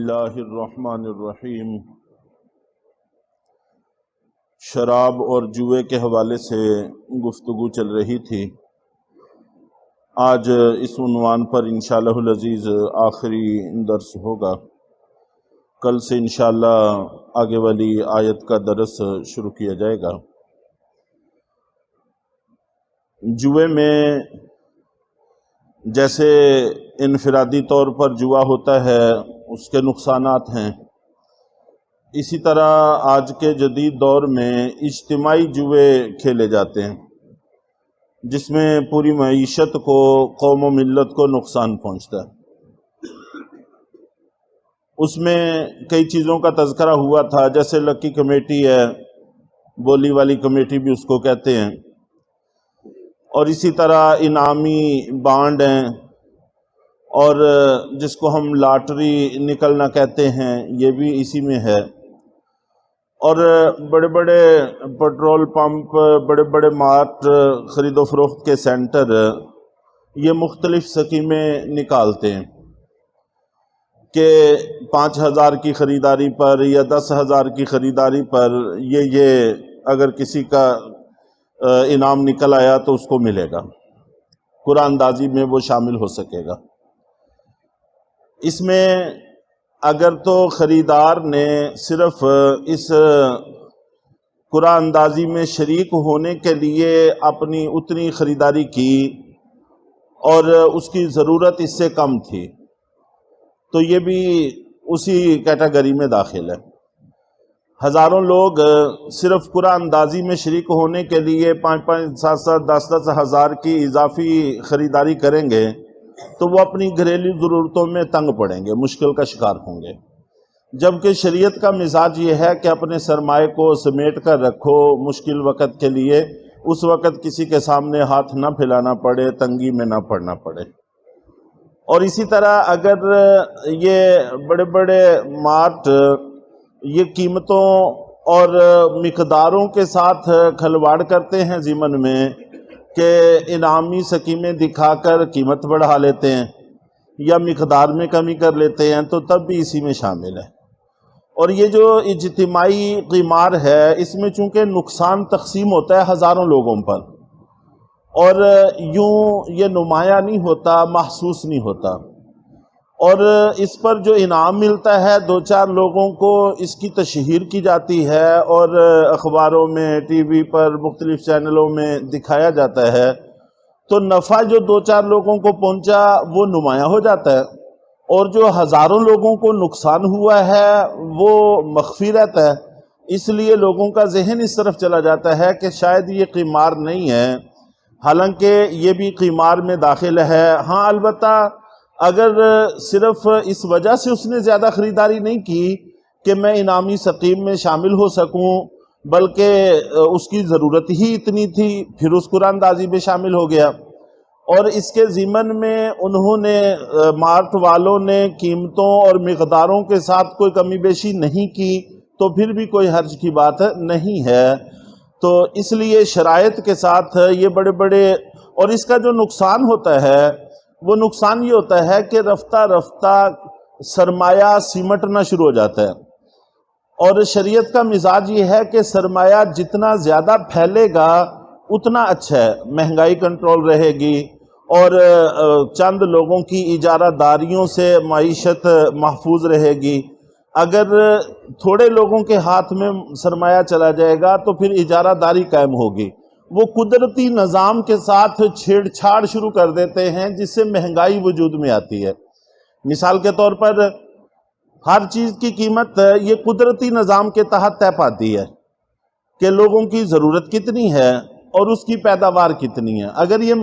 اللہ الرحمن الرحیم۔ شراب اور جوئے کے حوالے سے گفتگو چل رہی تھی۔ آج اس عنوان پر انشاءاللہ العزیز آخری درس ہوگا۔ کل سے انشاءاللہ آگے والی آیت کا درس شروع کیا جائے گا۔ جوئے میں جیسے انفرادی طور پر جوا ہوتا ہے اس کے نقصانات ہیں، اسی طرح آج کے جدید دور میں اجتماعی جوئے کھیلے جاتے ہیں جس میں پوری معیشت کو، قوم و ملت کو نقصان پہنچتا ہے۔ اس میں کئی چیزوں کا تذکرہ ہوا تھا، جیسے لکی کمیٹی ہے، بولی والی کمیٹی بھی اس کو کہتے ہیں، اور اسی طرح انعامی بانڈ ہیں، اور جس کو ہم لاٹری نکلنا کہتے ہیں یہ بھی اسی میں ہے، اور بڑے بڑے پیٹرول پمپ، بڑے بڑے مارٹ، خرید و فروخت کے سینٹر یہ مختلف سکیمیں نکالتے ہیں کہ 5,000 کی خریداری پر یا 10,000 کی خریداری پر یہ اگر کسی کا انعام نکل آیا تو اس کو ملے گا، قرعہ اندازی میں وہ شامل ہو سکے گا۔ اس میں اگر تو خریدار نے صرف اس قرعہ اندازی میں شریک ہونے کے لیے اپنی اتنی خریداری کی اور اس کی ضرورت اس سے کم تھی تو یہ بھی اسی کیٹیگری میں داخل ہے۔ ہزاروں لوگ صرف قرعہ اندازی میں شریک ہونے کے لیے 5-5، 7-7، 10-10 ہزار کی اضافی خریداری کریں گے تو وہ اپنی گھریلو ضرورتوں میں تنگ پڑیں گے، مشکل کا شکار ہوں گے، جبکہ شریعت کا مزاج یہ ہے کہ اپنے سرمایہ کو سمیٹ کر رکھو مشکل وقت کے لیے، اس وقت کسی کے سامنے ہاتھ نہ پھیلانا پڑے، تنگی میں نہ پڑنا پڑے۔ اور اسی طرح اگر یہ بڑے بڑے مارٹ یہ قیمتوں اور مقداروں کے ساتھ کھلواڑ کرتے ہیں ضمن میں کہ انعامی سکیمیں دکھا کر قیمت بڑھا لیتے ہیں یا مقدار میں کمی کر لیتے ہیں تو تب بھی اسی میں شامل ہے۔ اور یہ جو اجتماعی قمار ہے اس میں چونکہ نقصان تقسیم ہوتا ہے ہزاروں لوگوں پر، اور یوں یہ نمایاں نہیں ہوتا، محسوس نہیں ہوتا، اور اس پر جو انعام ملتا ہے 2-4 لوگوں کو اس کی تشہیر کی جاتی ہے اور اخباروں میں، ٹی وی پر، مختلف چینلوں میں دکھایا جاتا ہے، تو نفع جو 2-4 لوگوں کو پہنچا وہ نمایاں ہو جاتا ہے، اور جو ہزاروں لوگوں کو نقصان ہوا ہے وہ مخفی رہتا ہے۔ اس لیے لوگوں کا ذہن اس طرف چلا جاتا ہے کہ شاید یہ قمار نہیں ہے، حالانکہ یہ بھی قمار میں داخل ہے۔ ہاں البتہ اگر صرف اس وجہ سے اس نے زیادہ خریداری نہیں کی کہ میں انعامی سکیم میں شامل ہو سکوں، بلکہ اس کی ضرورت ہی اتنی تھی، پھر اس قرعہ اندازی میں شامل ہو گیا، اور اس کے ضمن میں انہوں نے، مارٹ والوں نے قیمتوں اور مقداروں کے ساتھ کوئی کمی بیشی نہیں کی تو پھر بھی کوئی حرج کی بات نہیں ہے۔ تو اس لیے شرائط کے ساتھ یہ بڑے بڑے، اور اس کا جو نقصان ہوتا ہے وہ نقصان یہ ہوتا ہے کہ رفتہ رفتہ سرمایہ سمٹنا شروع ہو جاتا ہے، اور شریعت کا مزاج یہ ہے کہ سرمایہ جتنا زیادہ پھیلے گا اتنا اچھا ہے، مہنگائی کنٹرول رہے گی، اور چند لوگوں کی اجارہ داریوں سے معیشت محفوظ رہے گی۔ اگر تھوڑے لوگوں کے ہاتھ میں سرمایہ چلا جائے گا تو پھر اجارہ داری قائم ہوگی، وہ قدرتی نظام کے ساتھ چھیڑ چھاڑ شروع کر دیتے ہیں جس سے مہنگائی وجود میں آتی ہے۔ مثال کے طور پر ہر چیز کی قیمت یہ قدرتی نظام کے تحت طے پاتی ہے کہ لوگوں کی ضرورت کتنی ہے اور اس کی پیداوار کتنی ہے۔ اگر یہ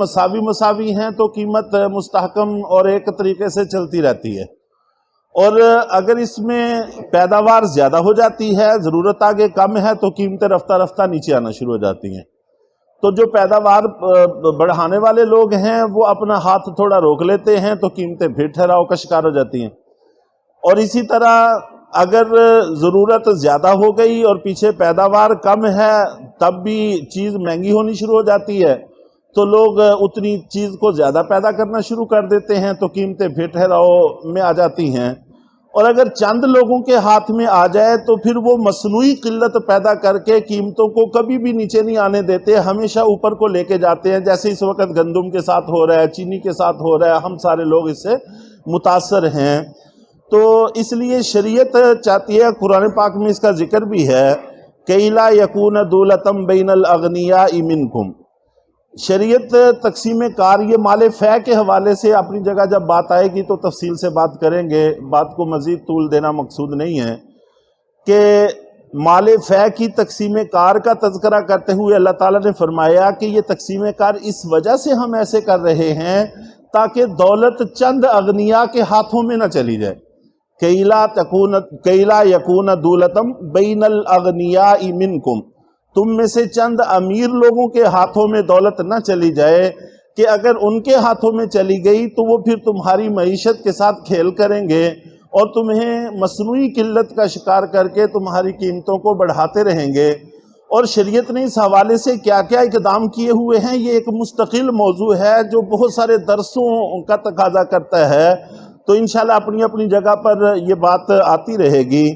مساوی ہیں تو قیمت مستحکم اور ایک طریقے سے چلتی رہتی ہے، اور اگر اس میں پیداوار زیادہ ہو جاتی ہے، ضرورت آگے کم ہے تو قیمتیں رفتہ رفتہ نیچے آنا شروع ہو جاتی ہیں۔ تو جو پیداوار بڑھانے والے لوگ ہیں وہ اپنا ہاتھ تھوڑا روک لیتے ہیں تو قیمتیں پھر ٹھہراؤ کا شکار ہو جاتی ہیں۔ اور اسی طرح اگر ضرورت زیادہ ہو گئی اور پیچھے پیداوار کم ہے تب بھی چیز مہنگی ہونی شروع ہو جاتی ہے، تو لوگ اتنی چیز کو زیادہ پیدا کرنا شروع کر دیتے ہیں تو قیمتیں پھر ٹھہراؤ میں آ جاتی ہیں۔ اور اگر چند لوگوں کے ہاتھ میں آ جائے تو پھر وہ مصنوعی قلت پیدا کر کے قیمتوں کو کبھی بھی نیچے نہیں آنے دیتے، ہمیشہ اوپر کو لے کے جاتے ہیں، جیسے اس وقت گندم کے ساتھ ہو رہا ہے، چینی کے ساتھ ہو رہا ہے، ہم سارے لوگ اس سے متاثر ہیں۔ تو اس لیے شریعت چاہتی ہے، قرآن پاک میں اس کا ذکر بھی ہے، کہ لا یکون دولتم بین الاغنیاء منکم۔ شریعت تقسیم کار، یہ مال فے کے حوالے سے اپنی جگہ جب بات آئے گی تو تفصیل سے بات کریں گے، بات کو مزید طول دینا مقصود نہیں ہے، کہ مال فے کی تقسیم کار کا تذکرہ کرتے ہوئے اللہ تعالیٰ نے فرمایا کہ یہ تقسیم کار اس وجہ سے ہم ایسے کر رہے ہیں تاکہ دولت چند اغنیاء کے ہاتھوں میں نہ چلی جائے، کیلا یکون دولتم بین الاغنیاء منکم، تم میں سے چند امیر لوگوں کے ہاتھوں میں دولت نہ چلی جائے، کہ اگر ان کے ہاتھوں میں چلی گئی تو وہ پھر تمہاری معیشت کے ساتھ کھیل کریں گے اور تمہیں مصنوعی قلت کا شکار کر کے تمہاری قیمتوں کو بڑھاتے رہیں گے۔ اور شریعت نے اس حوالے سے کیا کیا اقدام کیے ہوئے ہیں، یہ ایک مستقل موضوع ہے جو بہت سارے درسوں کا تقاضا کرتا ہے، تو انشاءاللہ اپنی اپنی جگہ پر یہ بات آتی رہے گی۔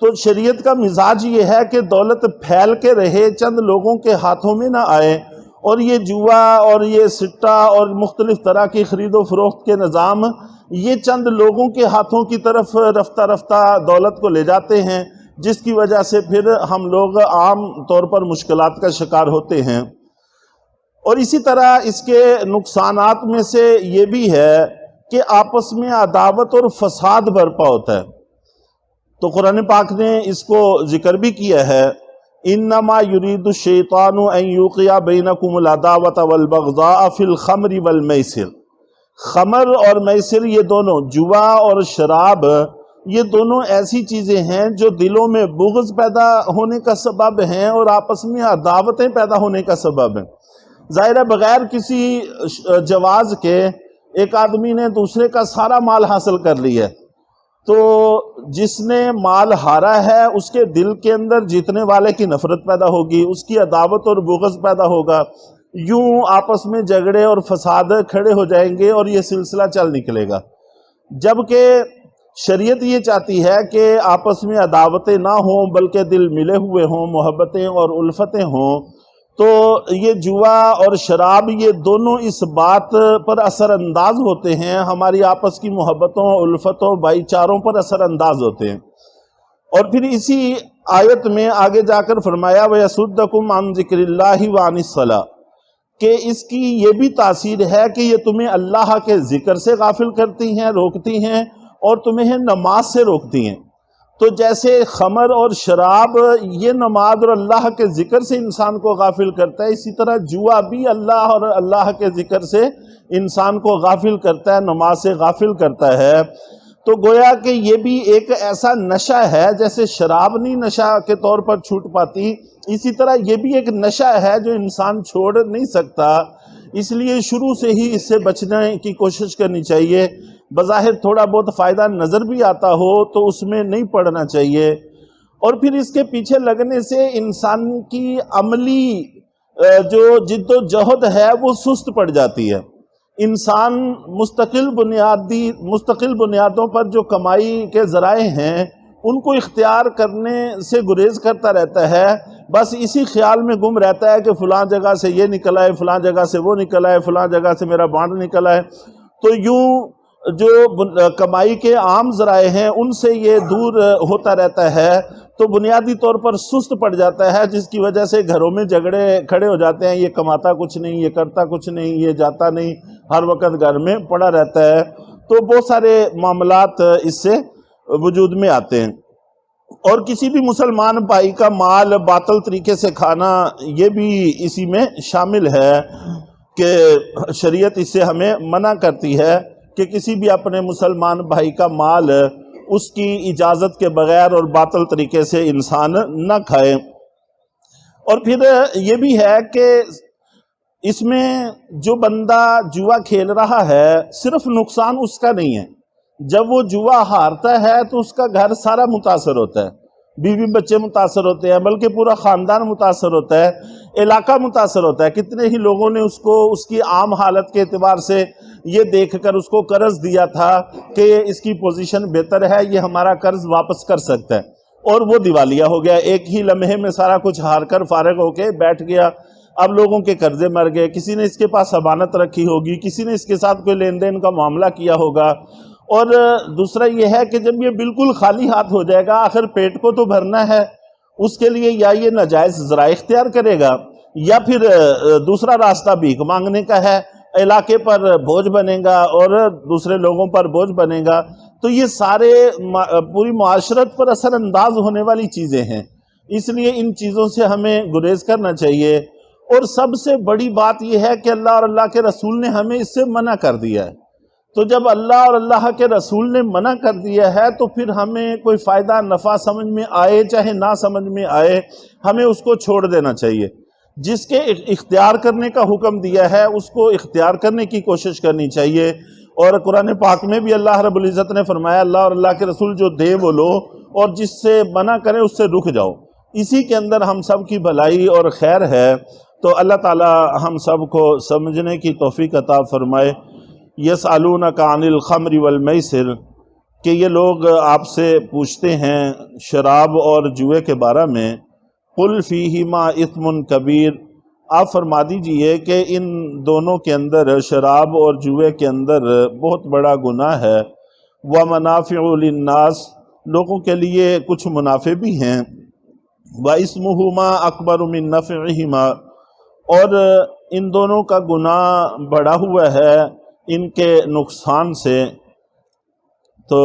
تو شریعت کا مزاج یہ ہے کہ دولت پھیل کے رہے، چند لوگوں کے ہاتھوں میں نہ آئے، اور یہ جوا اور یہ سٹہ اور مختلف طرح کی خرید و فروخت کے نظام یہ چند لوگوں کے ہاتھوں کی طرف رفتہ رفتہ دولت کو لے جاتے ہیں، جس کی وجہ سے پھر ہم لوگ عام طور پر مشکلات کا شکار ہوتے ہیں۔ اور اسی طرح اس کے نقصانات میں سے یہ بھی ہے کہ آپس میں عداوت اور فساد برپا ہوتا ہے۔ تو قرآن پاک نے اس کو ذکر بھی کیا ہے، انما یرید الشیطان ان یوقع بینکم العداوۃ والبغضاء فی الخمر والمیسر۔ خمر اور میسر، یہ دونوں جوا اور شراب، یہ دونوں ایسی چیزیں ہیں جو دلوں میں بغض پیدا ہونے کا سبب ہیں اور آپس میں عداوتیں پیدا ہونے کا سبب ہیں۔ ظاہر ہے بغیر کسی جواز کے ایک آدمی نے دوسرے کا سارا مال حاصل کر لیا ہے، تو جس نے مال ہارا ہے اس کے دل کے اندر جیتنے والے کی نفرت پیدا ہوگی، اس کی عداوت اور بغض پیدا ہوگا، یوں آپس میں جھگڑے اور فساد کھڑے ہو جائیں گے اور یہ سلسلہ چل نکلے گا۔ جبکہ شریعت یہ چاہتی ہے کہ آپس میں عداوتیں نہ ہوں بلکہ دل ملے ہوئے ہوں، محبتیں اور الفتیں ہوں۔ تو یہ جوا اور شراب یہ دونوں اس بات پر اثر انداز ہوتے ہیں، ہماری آپس کی محبتوں، الفتوں، بھائی چاروں پر اثر انداز ہوتے ہیں۔ اور پھر اسی آیت میں آگے جا کر فرمایا وَيَصُدَّكُمْ عَنْ ذِكْرِ اللَّهِ وَعَنِ الصَّلَاةِ، کہ اس کی یہ بھی تاثیر ہے کہ یہ تمہیں اللہ کے ذکر سے غافل کرتی ہیں، روکتی ہیں، اور تمہیں نماز سے روکتی ہیں۔ تو جیسے خمر اور شراب یہ نماز اور اللہ کے ذکر سے انسان کو غافل کرتا ہے، اسی طرح جوا بھی اللہ اور اللہ کے ذکر سے انسان کو غافل کرتا ہے، نماز سے غافل کرتا ہے۔ تو گویا کہ یہ بھی ایک ایسا نشہ ہے، جیسے شراب نہیں نشہ کے طور پر چھوٹ پاتی، اسی طرح یہ بھی ایک نشہ ہے جو انسان چھوڑ نہیں سکتا۔ اس لیے شروع سے ہی اس سے بچنے کی کوشش کرنی چاہیے۔ بظاہر تھوڑا بہت فائدہ نظر بھی آتا ہو تو اس میں نہیں پڑنا چاہیے، اور پھر اس کے پیچھے لگنے سے انسان کی عملی جو جد و جہد ہے وہ سست پڑ جاتی ہے۔ انسان مستقل بنیادوں پر جو کمائی کے ذرائع ہیں ان کو اختیار کرنے سے گریز کرتا رہتا ہے، بس اسی خیال میں گم رہتا ہے کہ فلاں جگہ سے یہ نکل آئے، فلاں جگہ سے وہ نکل آئے، فلاں جگہ سے میرا بانڈ نکل آئے۔ تو یوں جو کمائی کے عام ذرائع ہیں ان سے یہ دور ہوتا رہتا ہے، تو بنیادی طور پر سست پڑ جاتا ہے، جس کی وجہ سے گھروں میں جھگڑے کھڑے ہو جاتے ہیں، یہ کماتا کچھ نہیں، یہ کرتا کچھ نہیں، یہ جاتا نہیں، ہر وقت گھر میں پڑا رہتا ہے۔ تو بہت سارے معاملات اس سے وجود میں آتے ہیں۔ اور کسی بھی مسلمان بھائی کا مال باطل طریقے سے کھانا یہ بھی اسی میں شامل ہے، کہ شریعت اس سے ہمیں منع کرتی ہے کہ کسی بھی اپنے مسلمان بھائی کا مال اس کی اجازت کے بغیر اور باطل طریقے سے انسان نہ کھائے۔ اور پھر یہ بھی ہے کہ اس میں جو بندہ جوا کھیل رہا ہے صرف نقصان اس کا نہیں ہے، جب وہ جوا ہارتا ہے تو اس کا گھر سارا متاثر ہوتا ہے، بیوی بچے متاثر ہوتے ہیں، بلکہ پورا خاندان متاثر ہوتا ہے، علاقہ متاثر ہوتا ہے۔ کتنے ہی لوگوں نے اس کی عام حالت کے اعتبار سے یہ دیکھ کر اس کو قرض دیا تھا کہ اس کی پوزیشن بہتر ہے، یہ ہمارا قرض واپس کر سکتا ہے، اور وہ دیوالیہ ہو گیا، ایک ہی لمحے میں سارا کچھ ہار کر فارغ ہو کے بیٹھ گیا۔ اب لوگوں کے قرضے مر گئے، کسی نے اس کے پاس امانت رکھی ہوگی، کسی نے اس کے ساتھ کوئی لین دین کا معاملہ کیا ہوگا، اور دوسرا یہ ہے کہ جب یہ بالکل خالی ہاتھ ہو جائے گا، آخر پیٹ کو تو بھرنا ہے، اس کے لیے یا یہ ناجائز ذرائع اختیار کرے گا، یا پھر دوسرا راستہ بھیک مانگنے کا ہے، علاقے پر بوجھ بنے گا اور دوسرے لوگوں پر بوجھ بنے گا۔ تو یہ سارے پوری معاشرت پر اثر انداز ہونے والی چیزیں ہیں، اس لیے ان چیزوں سے ہمیں گریز کرنا چاہیے۔ اور سب سے بڑی بات یہ ہے کہ اللہ اور اللہ کے رسول نے ہمیں اس سے منع کر دیا ہے، تو جب اللہ اور اللہ کے رسول نے منع کر دیا ہے تو پھر ہمیں کوئی فائدہ نفع سمجھ میں آئے چاہے نہ سمجھ میں آئے، ہمیں اس کو چھوڑ دینا چاہیے۔ جس کے اختیار کرنے کا حکم دیا ہے اس کو اختیار کرنے کی کوشش کرنی چاہیے۔ اور قرآن پاک میں بھی اللہ رب العزت نے فرمایا اللہ اور اللہ کے رسول جو دے وہ لو، اور جس سے منع کرے اس سے رک جاؤ، اسی کے اندر ہم سب کی بھلائی اور خیر ہے۔ تو اللہ تعالی ہم سب کو سمجھنے کی توفیق عطا فرمائے۔ یسألونک عن الخمر والمیسر، کہ یہ لوگ آپ سے پوچھتے ہیں شراب اور جوئے کے بارے میں، قل فیہما اثم کبیر، آپ فرما دیجئے کہ ان دونوں کے اندر، شراب اور جوئے کے اندر بہت بڑا گناہ ہے، ومنافع للناس، لوگوں کے لیے کچھ منافع بھی ہیں، واسمہما اکبر من نفعہما، اور ان دونوں کا گناہ بڑا ہوا ہے ان کے نقصان سے۔ تو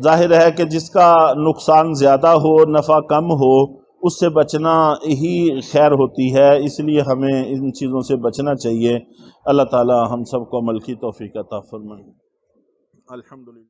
ظاہر ہے کہ جس کا نقصان زیادہ ہو، نفع کم ہو، اس سے بچنا ہی خیر ہوتی ہے، اس لیے ہمیں ان چیزوں سے بچنا چاہیے۔ اللہ تعالی ہم سب کو عمل کی توفیق عطا فرمائے۔ الحمدللہ۔